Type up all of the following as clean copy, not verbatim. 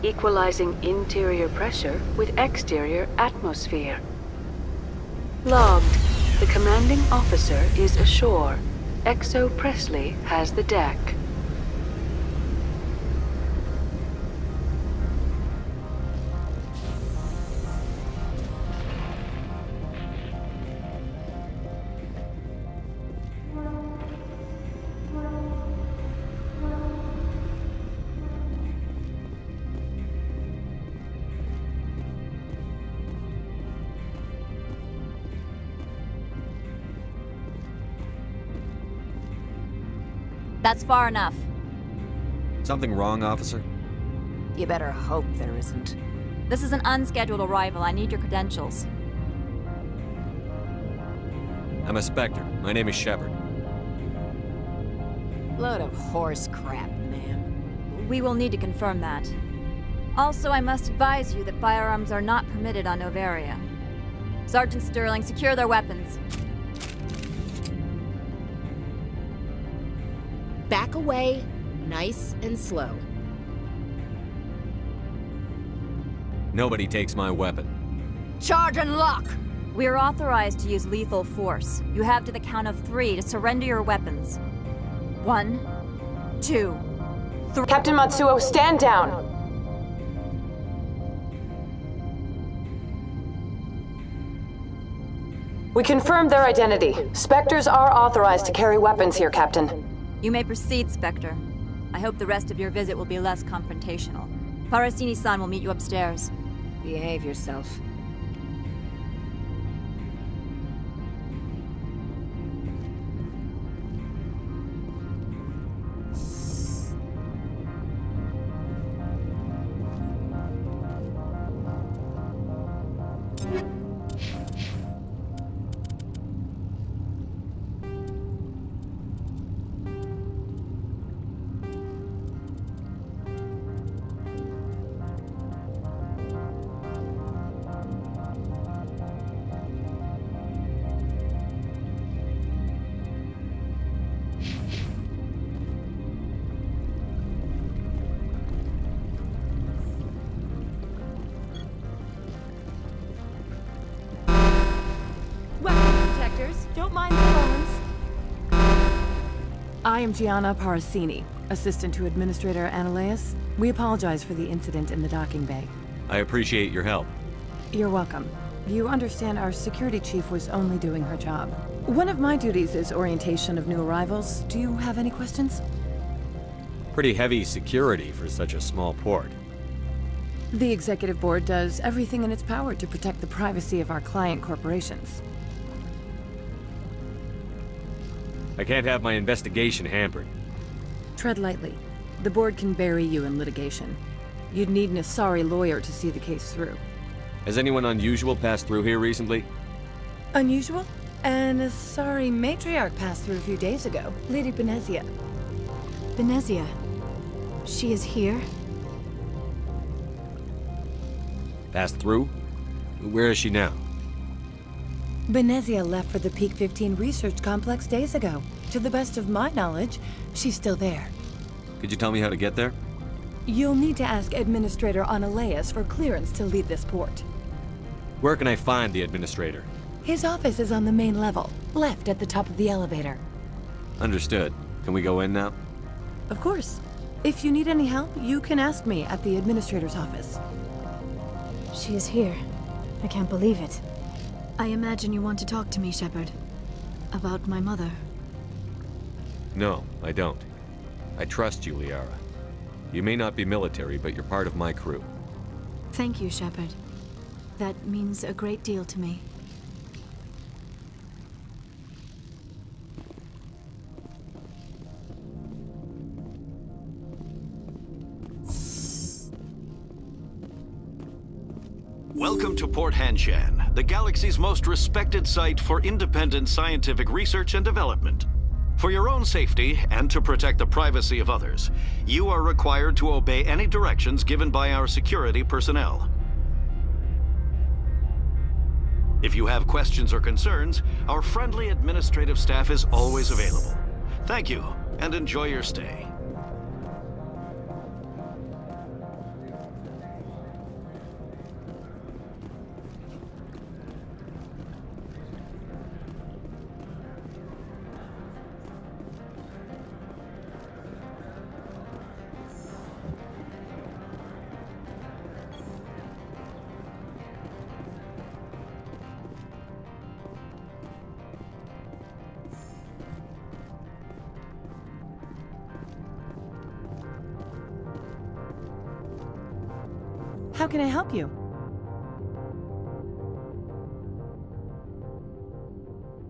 equalizing interior pressure with exterior atmosphere. Logged. The commanding officer is ashore. Exo Presley has the deck. That's far enough. Something wrong, officer? You better hope there isn't. This is an unscheduled arrival. I need your credentials. I'm a Spectre. My name is Shepard. Load of horse crap, ma'am. We will need to confirm that. Also, I must advise you that firearms are not permitted on Noveria. Sergeant Sterling, secure their weapons. Back away, nice and slow. Nobody takes my weapon. Charge and lock! We are authorized to use lethal force. You have to the count of 3 to surrender your weapons. 1, 2, 3. Captain Matsuo, stand down! We confirmed their identity. Spectres are authorized to carry weapons here, Captain. You may proceed, Spectre. I hope the rest of your visit will be less confrontational. Parasini-san will meet you upstairs. Behave yourself. Don't mind the alarms. I am Gianna Parasini, assistant to Administrator Ananias. We apologize for the incident in the docking bay. I appreciate your help. You're welcome. You understand our security chief was only doing her job. One of my duties is orientation of new arrivals. Do you have any questions? Pretty heavy security for such a small port. The executive board does everything in its power to protect the privacy of our client corporations. I can't have my investigation hampered. Tread lightly. The board can bury you in litigation. You'd need an Asari lawyer to see the case through. Has anyone unusual passed through here recently? Unusual? An Asari matriarch passed through a few days ago. Lady Benezia. Benezia? She is here? Passed through? Where is she now? Benezia left for the Peak 15 research complex days ago. To the best of my knowledge, she's still there. Could you tell me how to get there? You'll need to ask Administrator Ananias for clearance to leave this port. Where can I find the administrator? His office is on the main level, left at the top of the elevator. Understood. Can we go in now? Of course. If you need any help, you can ask me at the administrator's office. She is here. I can't believe it. I imagine you want to talk to me, Shepard. About my mother. No, I don't. I trust you, Liara. You may not be military, but you're part of my crew. Thank you, Shepard. That means a great deal to me. Welcome to Port Hanshan, the galaxy's most respected site for independent scientific research and development. For your own safety and to protect the privacy of others, you are required to obey any directions given by our security personnel. If you have questions or concerns, our friendly administrative staff is always available. Thank you, and enjoy your stay. How can I help you?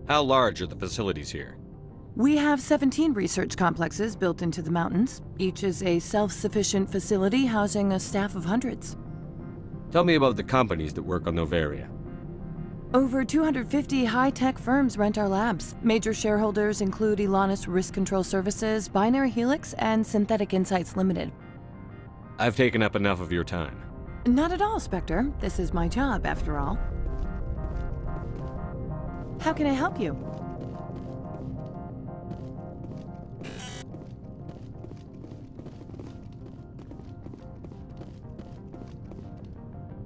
How large are the facilities here? We have 17 research complexes built into the mountains. Each is a self-sufficient facility housing a staff of hundreds. Tell me about the companies that work on Noveria. Over 250 high-tech firms rent our labs. Major shareholders include Elanus Risk Control Services, Binary Helix, and Synthetic Insights Limited. I've taken up enough of your time. Not at all, Spectre. This is my job, after all. How can I help you?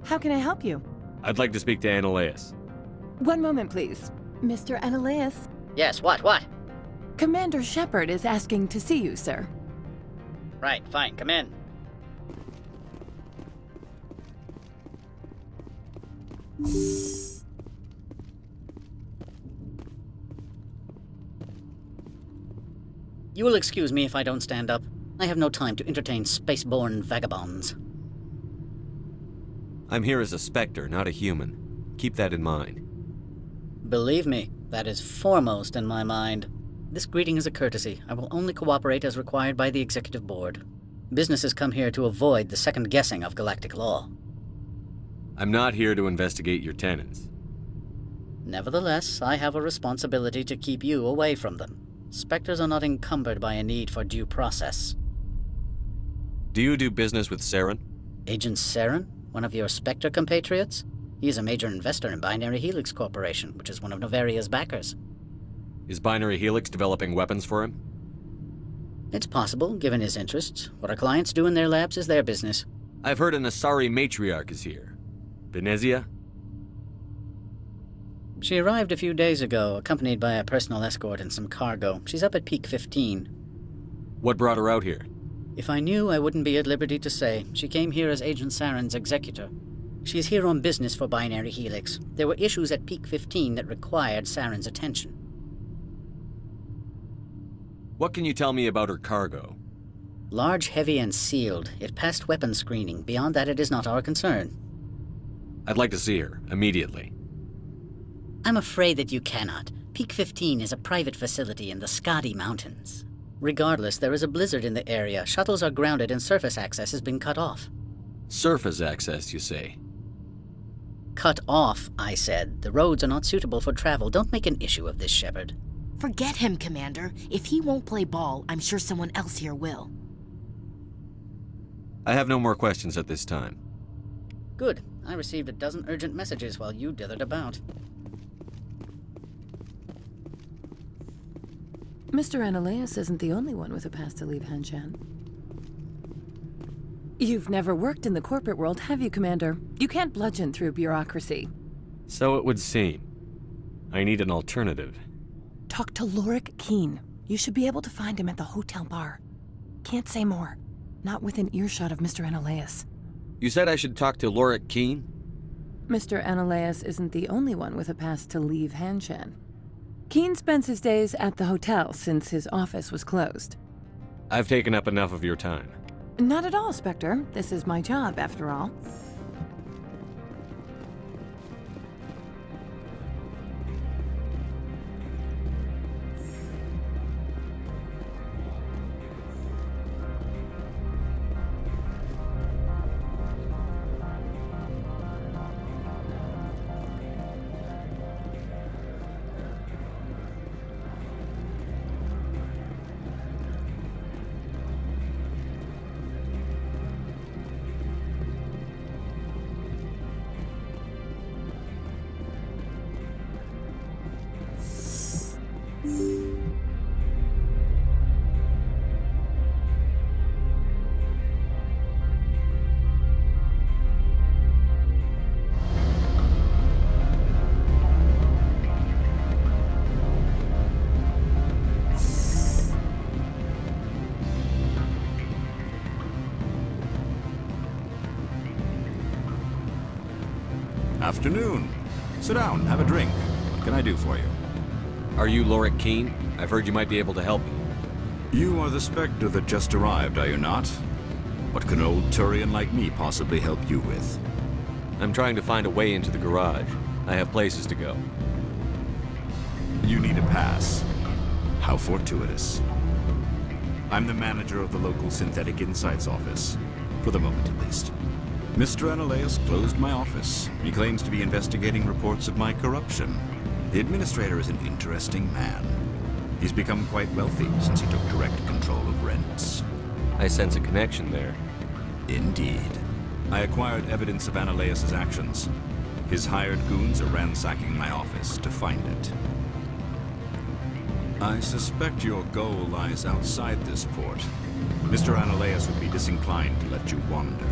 How can I help you? I'd like to speak to Annaleus. One moment, please. Mr. Annaleus. Yes, what? Commander Shepard is asking to see you, sir. Right, fine, come in. You will excuse me if I don't stand up. I have no time to entertain spaceborne vagabonds. I'm here as a Spectre, not a human. Keep that in mind. Believe me, that is foremost in my mind. This greeting is a courtesy. I will only cooperate as required by the Executive Board. Businesses come here to avoid the second guessing of galactic law. I'm not here to investigate your tenants. Nevertheless, I have a responsibility to keep you away from them. Spectres are not encumbered by a need for due process. Do you do business with Saren? Agent Saren? One of your Spectre compatriots? He is a major investor in Binary Helix Corporation, which is one of Noveria's backers. Is Binary Helix developing weapons for him? It's possible, given his interests. What our clients do in their labs is their business. I've heard an Asari matriarch is here. Venezia? She arrived a few days ago, accompanied by a personal escort and some cargo. She's up at Peak 15. What brought her out here? If I knew, I wouldn't be at liberty to say. She came here as Agent Saren's executor. She's here on business for Binary Helix. There were issues at Peak 15 that required Saren's attention. What can you tell me about her cargo? Large, heavy, and sealed. It passed weapons screening. Beyond that, it is not our concern. I'd like to see her, immediately. I'm afraid that you cannot. Peak 15 is a private facility in the Skadi Mountains. Regardless, there is a blizzard in the area. Shuttles are grounded and surface access has been cut off. Surface access, you say? Cut off, I said. The roads are not suitable for travel. Don't make an issue of this, Shepard. Forget him, Commander. If he won't play ball, I'm sure someone else here will. I have no more questions at this time. Good. I received a dozen urgent messages while you dithered about. Mr. Annaleus isn't the only one with a past to leave Hanshan. You've never worked in the corporate world, have you, Commander? You can't bludgeon through bureaucracy. So it would seem. I need an alternative. Talk to Lorik Keen. You should be able to find him at the hotel bar. Can't say more. Not within earshot of Mr. Annaleus. You said I should talk to Lorik Keen? Mr. Annaleus isn't the only one with a past to leave Hanshan. Keen spends his days at the hotel since his office was closed. I've taken up enough of your time. Not at all, Spectre. This is my job, after all. Afternoon. Sit down, have a drink. What can I do for you? Are you Lorik Keen? I've heard you might be able to help me. You are the Spectre that just arrived, are you not? What can an old Turian like me possibly help you with? I'm trying to find a way into the garage. I have places to go. You need a pass. How fortuitous. I'm the manager of the local Synthetic Insights office. For the moment, at least. Mr. Analeus closed my office. He claims to be investigating reports of my corruption. The administrator is an interesting man. He's become quite wealthy since he took direct control of rents. I sense a connection there. Indeed. I acquired evidence of Analeus' actions. His hired goons are ransacking my office to find it. I suspect your goal lies outside this port. Mr. Analeus would be disinclined to let you wander.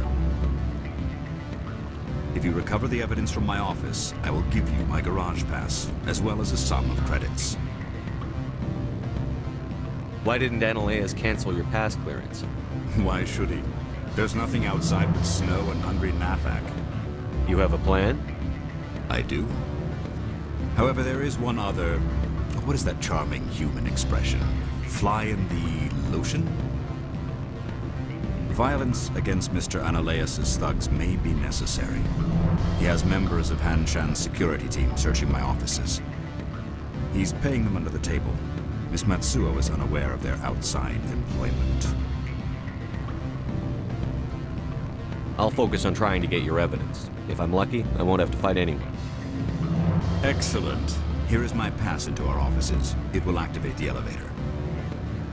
If you recover the evidence from my office, I will give you my garage pass, as well as a sum of credits. Why didn't Analeus cancel your pass clearance? Why should he? There's nothing outside but snow and hungry Nafak. You have a plan? I do. However, there is one other... What is that charming human expression? Fly in the lotion? Violence against Mr. Analeus' thugs may be necessary. He has members of Han Shan's security team searching my offices. He's paying them under the table. Miss Matsuo is unaware of their outside employment. I'll focus on trying to get your evidence. If I'm lucky, I won't have to fight anyone. Excellent. Here is my pass into our offices. It will activate the elevator.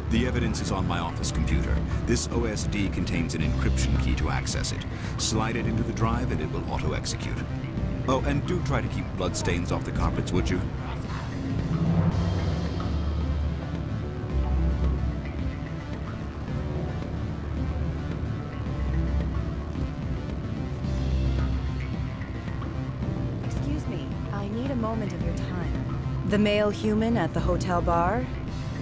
The evidence is on my office computer. This OSD contains an encryption key to access it. Slide it into the drive and it will auto-execute. Oh, and do try to keep bloodstains off the carpets, would you? Excuse me, I need a moment of your time. The male human at the hotel bar?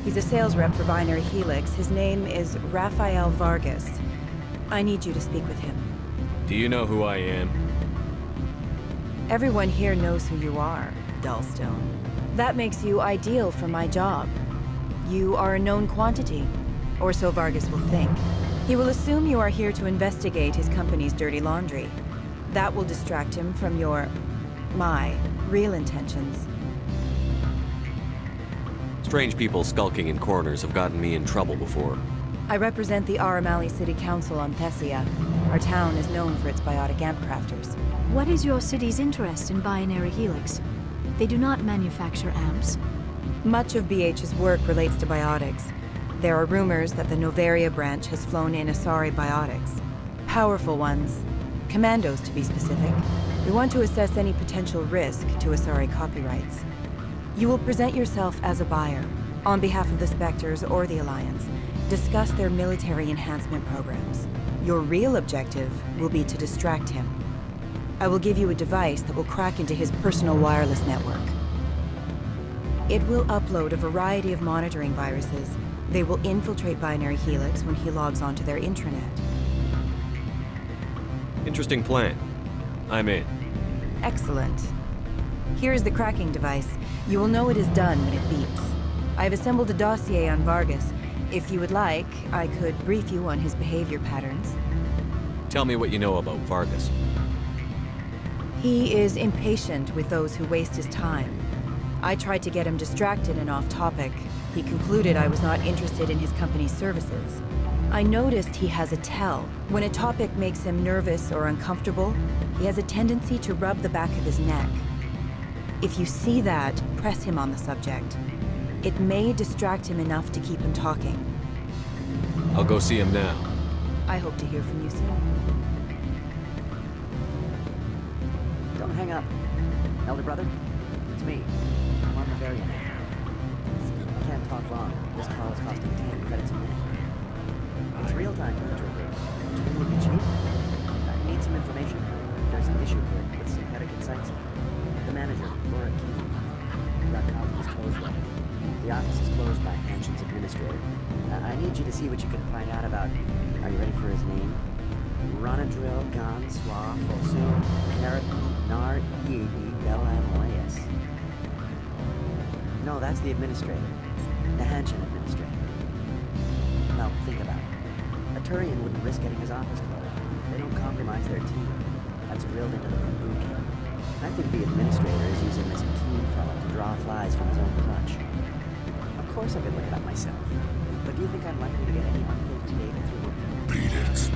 He's a sales rep for Binary Helix. His name is Rafael Vargas. I need you to speak with him. Do you know who I am? Everyone here knows who you are, Dullstone. That makes you ideal for my job. You are a known quantity, or so Vargas will think. He will assume you are here to investigate his company's dirty laundry. That will distract him from my real intentions. Strange people skulking in corners have gotten me in trouble before. I represent the Aramali City Council on Thessia. Our town is known for its biotic amp crafters. What is your city's interest in Binary Helix? They do not manufacture amps. Much of BH's work relates to biotics. There are rumors that the Noveria branch has flown in Asari biotics. Powerful ones. Commandos, to be specific. We want to assess any potential risk to Asari copyrights. You will present yourself as a buyer, on behalf of the Spectres or the Alliance. Discuss their military enhancement programs. Your real objective will be to distract him. I will give you a device that will crack into his personal wireless network. It will upload a variety of monitoring viruses. They will infiltrate Binary Helix when he logs onto their intranet. Interesting plan. I'm in. Excellent. Here is the cracking device. You will know it is done when it beeps. I have assembled a dossier on Vargas. If you would like, I could brief you on his behavior patterns. Tell me what you know about Vargas. He is impatient with those who waste his time. I tried to get him distracted and off topic. He concluded I was not interested in his company's services. I noticed he has a tell. When a topic makes him nervous or uncomfortable, he has a tendency to rub the back of his neck. If you see that, press him on the subject. It may distract him enough to keep him talking. I'll go see him now. I hope to hear from you soon. Don't hang up. Elder brother, it's me. I'm on Noveria now. I can't talk long. This call is costing 10 credits a minute. It's real time for the troopers. Do you think it would be cheap? I need some information. There's an issue here with Synthetic Insights. The manager, Laura Keefe, got caught with his toes wet. The office is closed by Hanshin's administrator. I need you to see what you can find out about... Are you ready for his name? Ronadril Gon Swa Fosun Karatin Nar Eadi Bel Amaleus. No, that's the administrator. The Hanshin administrator. Now, think about it. A Centurion wouldn't risk getting his office closed. They don't compromise their team. That's drilled into them from boot camp. I think the administrator is using this team fellow to draw flies from his own crutch. Of course I could look it up myself. But do you think I'm likely to get any unfiltered data through it? Beat it.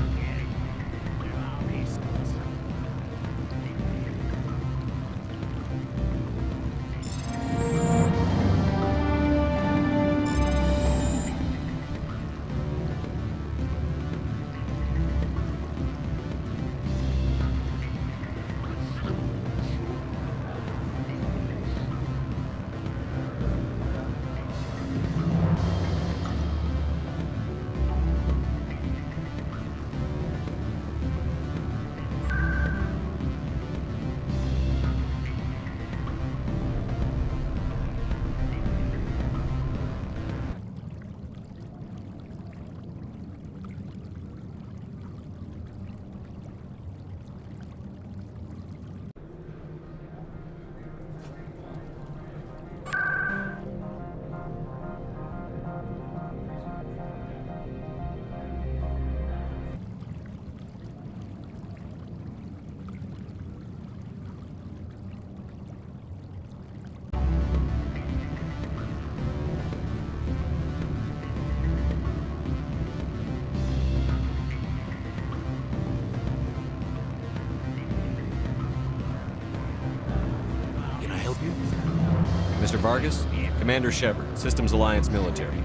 Mr. Vargas, Commander Shepard, Systems Alliance Military.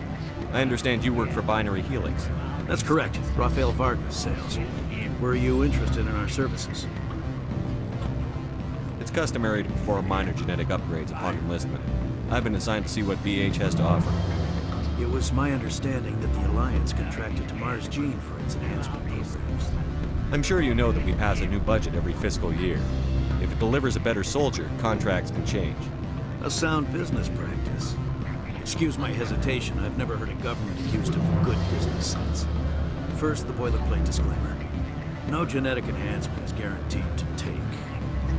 I understand you work for Binary Helix. That's correct. Rafael Vargas, sales. Were you interested in our services? It's customary to perform minor genetic upgrades upon enlistment. I've been assigned to see what BH has to offer. It was my understanding that the Alliance contracted to Mars Gene for its enhancement programs. I'm sure you know that we pass a new budget every fiscal year. If it delivers a better soldier, contracts can change. A sound business practice. Excuse my hesitation, I've never heard a government accused of good business sense. First, the boilerplate disclaimer. No genetic enhancement is guaranteed to take.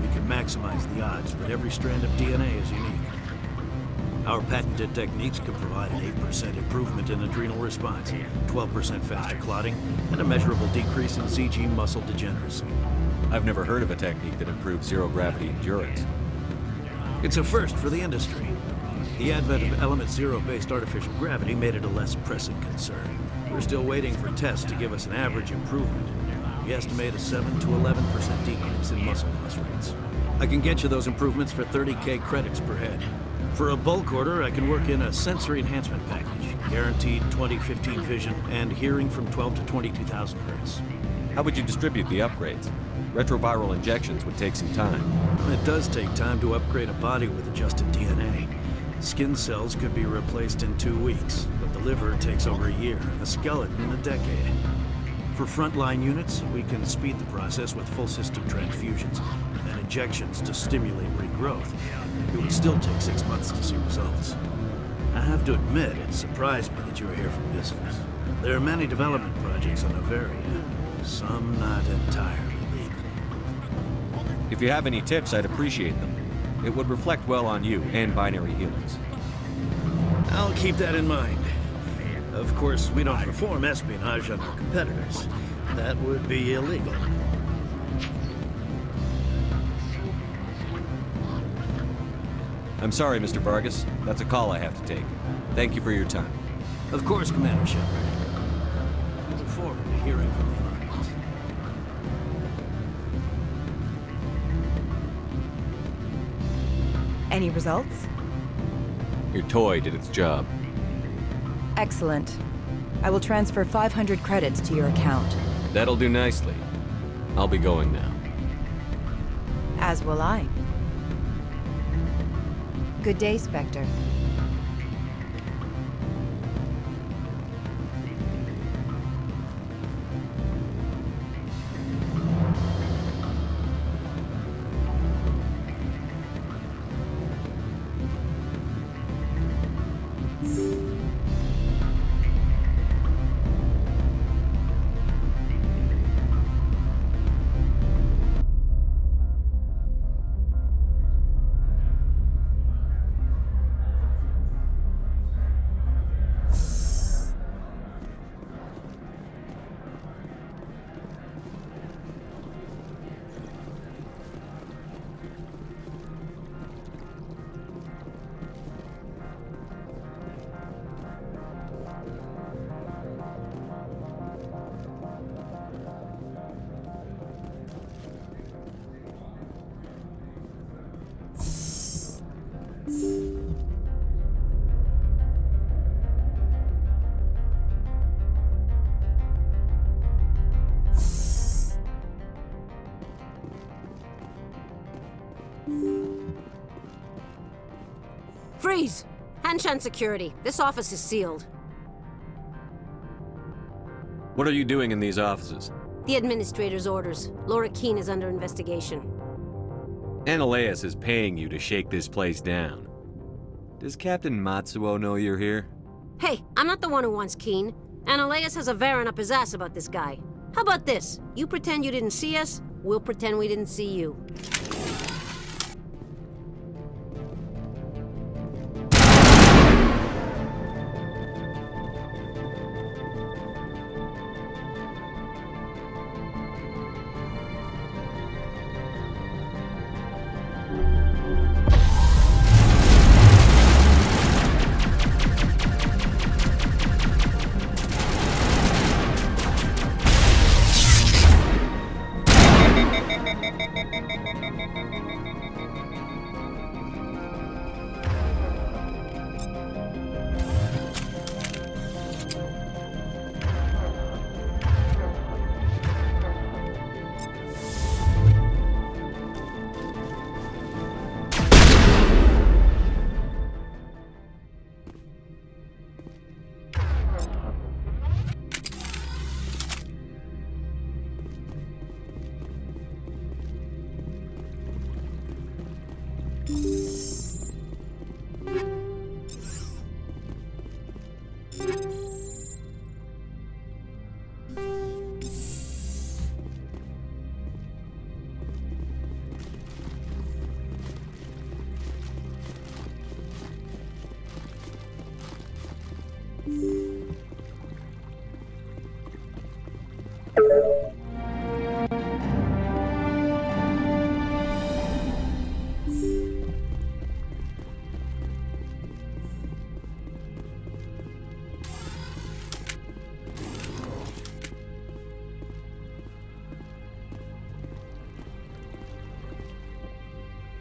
We can maximize the odds, but every strand of DNA is unique. Our patented techniques can provide an 8% improvement in adrenal response, 12% faster clotting, and a measurable decrease in CG muscle degeneracy. I've never heard of a technique that improves zero-gravity endurance. It's a first for the industry. The advent of element zero-based artificial gravity made it a less pressing concern. We're still waiting for tests to give us an average improvement. We estimate a 7 to 11% decrease in muscle loss rates. I can get you those improvements for 30K credits per head. For a bulk order, I can work in a sensory enhancement package, guaranteed 20/15 vision and hearing from 12 to 22,000 hertz. How would you distribute the upgrades? Retroviral injections would take some time. It does take time to upgrade a body with adjusted DNA. Skin cells could be replaced in 2 weeks, but the liver takes over a year, the skeleton a decade. For frontline units, we can speed the process with full system transfusions and injections to stimulate regrowth. It would still take 6 months to see results. I have to admit, it surprised me that you were here for business. There are many development projects on Noveria, some not entirely legal. If you have any tips, I'd appreciate them. It would reflect well on you and Binary Helix. I'll keep that in mind. Of course, we don't perform espionage on our competitors. That would be illegal. I'm sorry, Mr. Vargas. That's a call I have to take. Thank you for your time. Of course, Commander Shepard. I look forward to hearing from the Alliance. Any results? Your toy did its job. Excellent. I will transfer 500 credits to your account. That'll do nicely. I'll be going now. As will I. Good day, Spectre. Freeze! Hanshan security. This office is sealed. What are you doing in these offices? The administrator's orders. Laura Keene is under investigation. Ananias is paying you to shake this place down. Does Captain Matsuo know you're here? Hey, I'm not the one who wants Keene. Ananias has a Varen up his ass about this guy. How about this? You pretend you didn't see us, we'll pretend we didn't see you.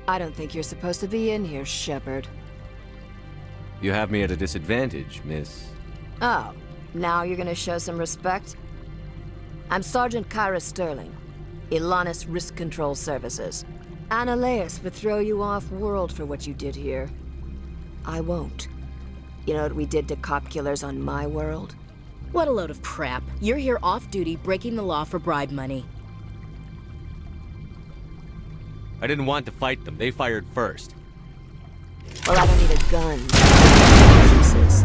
I don't think you're supposed to be in here, Shepard. You have me at a disadvantage, miss. Oh, now you're gonna show some respect? I'm Sergeant Kyra Sterling, Ilanis Risk Control Services. Ananias would throw you off-world for what you did here. I won't. You know what we did to cop killers on my world? What a load of crap. You're here off-duty breaking the law for bribe money. I didn't want to fight them. They fired first. Well, I don't need a gun. Pieces.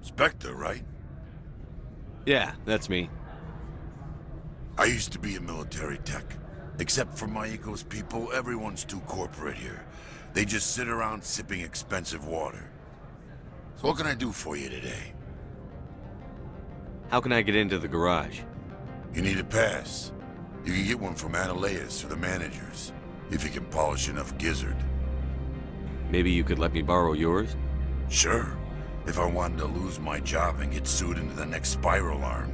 Spectre, right? Yeah, that's me. I used to be a military tech. Except for my ego's people, everyone's too corporate here. They just sit around sipping expensive water. So what can I do for you today? How can I get into the garage? You need a pass. You can get one from Ananias or the managers, if you can polish enough gizzard. Maybe you could let me borrow yours? Sure. If I wanted to lose my job and get sued into the next spiral arm.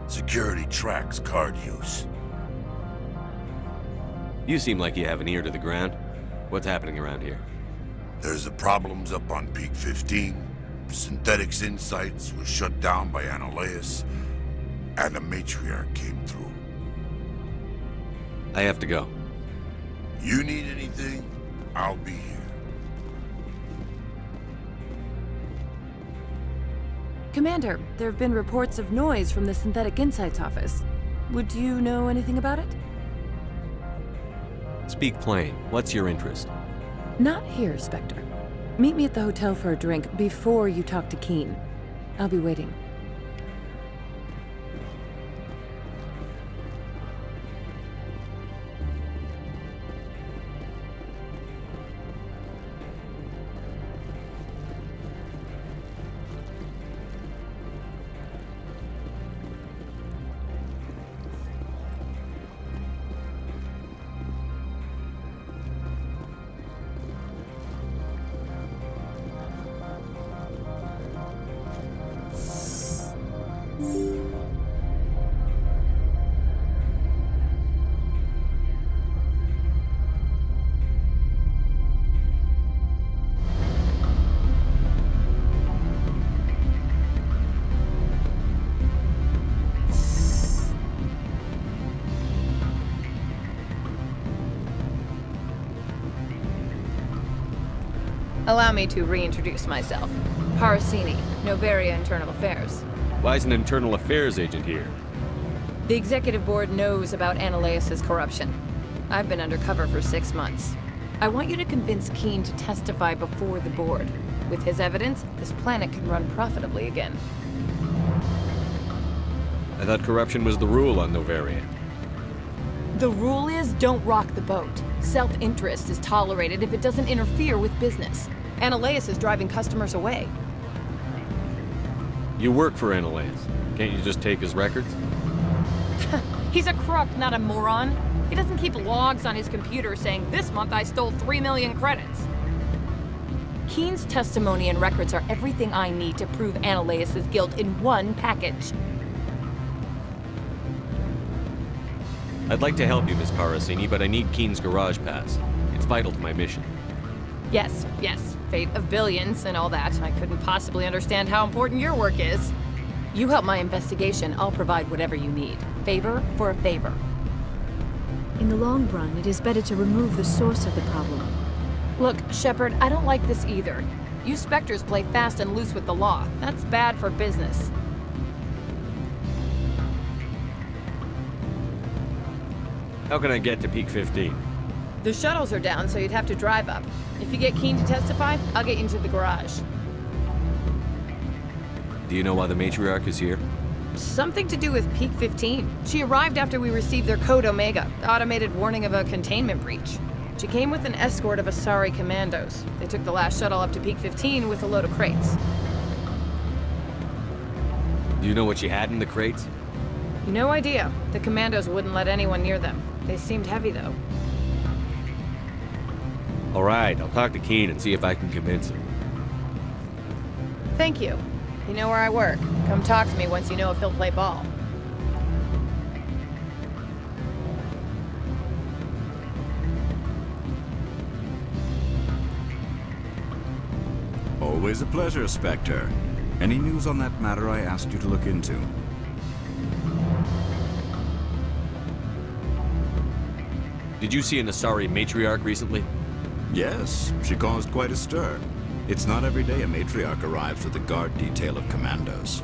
Security tracks card use. You seem like you have an ear to the ground. What's happening around here? There's the problems up on Peak 15. Synthetics Insights was shut down by Analeus, and the Matriarch came through. I have to go. You need anything, I'll be here. Commander, there have been reports of noise from the Synthetic Insights office. Would you know anything about it? Speak plain. What's your interest? Not here, Spectre. Meet me at the hotel for a drink before you talk to Keen. I'll be waiting. Allow me to reintroduce myself. Parasini, Noveria Internal Affairs. Why is an internal affairs agent here? The executive board knows about Analeus' corruption. I've been undercover for 6 months. I want you to convince Keen to testify before the board. With his evidence, this planet can run profitably again. I thought corruption was the rule on Noveria. The rule is don't rock the boat. Self-interest is tolerated if it doesn't interfere with business. Analeus is driving customers away. You work for Analeus. Can't you just take his records? He's a crook, not a moron. He doesn't keep logs on his computer saying, this month I stole 3 million credits. Keen's testimony and records are everything I need to prove Analeus' guilt in one package. I'd like to help you, Miss Parasini, but I need Keen's garage pass. It's vital to my mission. Yes, fate of billions and all that. I couldn't possibly understand how important your work is. You help my investigation, I'll provide whatever you need. Favor for a favor. In the long run, it is better to remove the source of the problem. Look, Shepard, I don't like this either. You Spectres play fast and loose with the law. That's bad for business. How can I get to Peak 15? The shuttles are down, so you'd have to drive up. If you get Keen to testify, I'll get you into the garage. Do you know why the Matriarch is here? Something to do with Peak 15. She arrived after we received their Code Omega, the automated warning of a containment breach. She came with an escort of Asari commandos. They took the last shuttle up to Peak 15 with a load of crates. Do you know what she had in the crates? No idea. The commandos wouldn't let anyone near them. They seemed heavy, though. All right, I'll talk to Keen and see if I can convince him. Thank you. You know where I work. Come talk to me once you know if he'll play ball. Always a pleasure, Spectre. Any news on that matter I asked you to look into? Did you see an Asari Matriarch recently? Yes, she caused quite a stir. It's not every day a Matriarch arrives with a guard detail of commandos.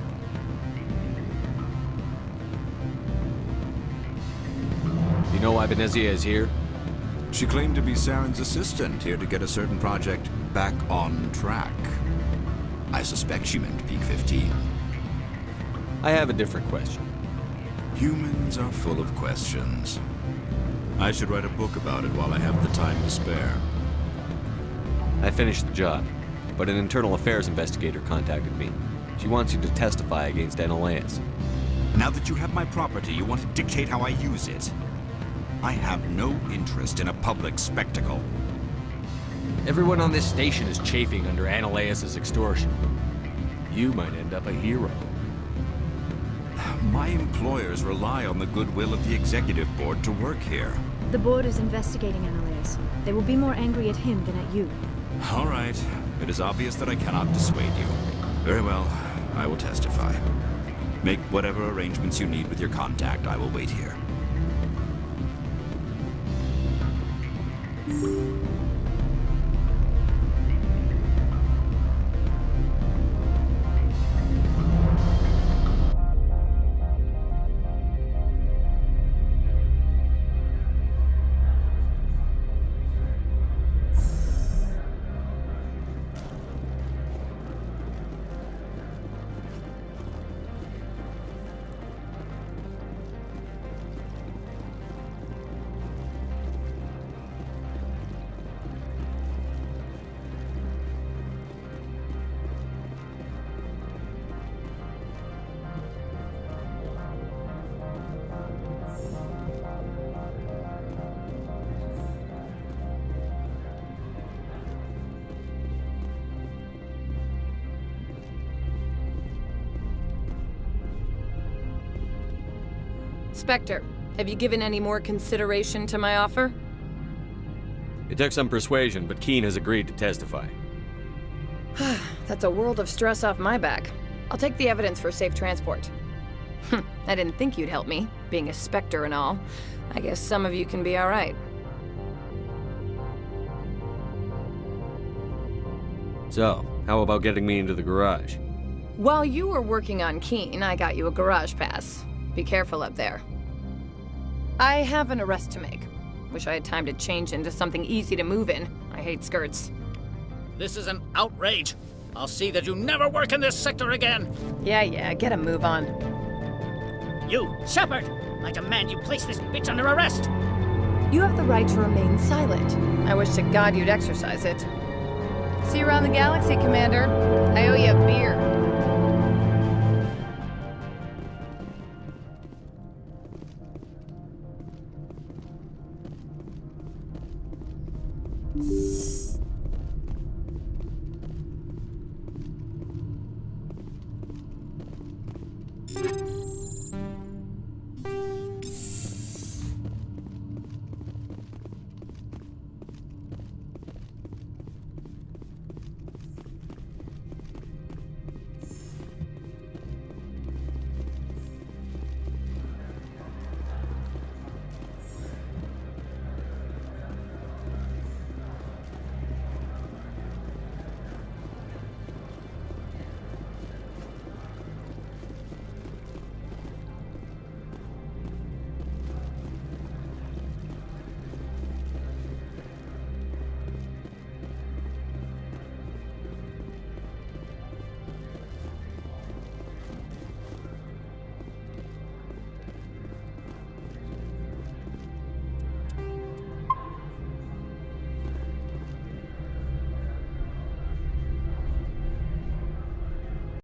You know why Benezia is here? She claimed to be Saren's assistant, here to get a certain project back on track. I suspect she meant Peak 15. I have a different question. Humans are full of questions. I should write a book about it while I have the time to spare. I finished the job, but an internal affairs investigator contacted me. She wants you to testify against Analeus. Now that you have my property, you want to dictate how I use it. I have no interest in a public spectacle. Everyone on this station is chafing under Analeus' extortion. You might end up a hero. My employers rely on the goodwill of the executive board to work here. The board is investigating Annaleus. They will be more angry at him than at you. All right. It is obvious that I cannot dissuade you. Very well. I will testify. Make whatever arrangements you need with your contact. I will wait here. Spectre, have you given any more consideration to my offer? It took some persuasion, but Keen has agreed to testify. That's a world of stress off my back. I'll take the evidence for safe transport. I didn't think you'd help me, being a Spectre and all. I guess some of you can be alright. So, how about getting me into the garage? While you were working on Keen, I got you a garage pass. Be careful up there. I have an arrest to make. Wish I had time to change into something easy to move in. I hate skirts. This is an outrage. I'll see that you never work in this sector again. Yeah, get a move on. You, Shepard! I demand you place this bitch under arrest! You have the right to remain silent. I wish to God you'd exercise it. See you around the galaxy, Commander. I owe you a beer.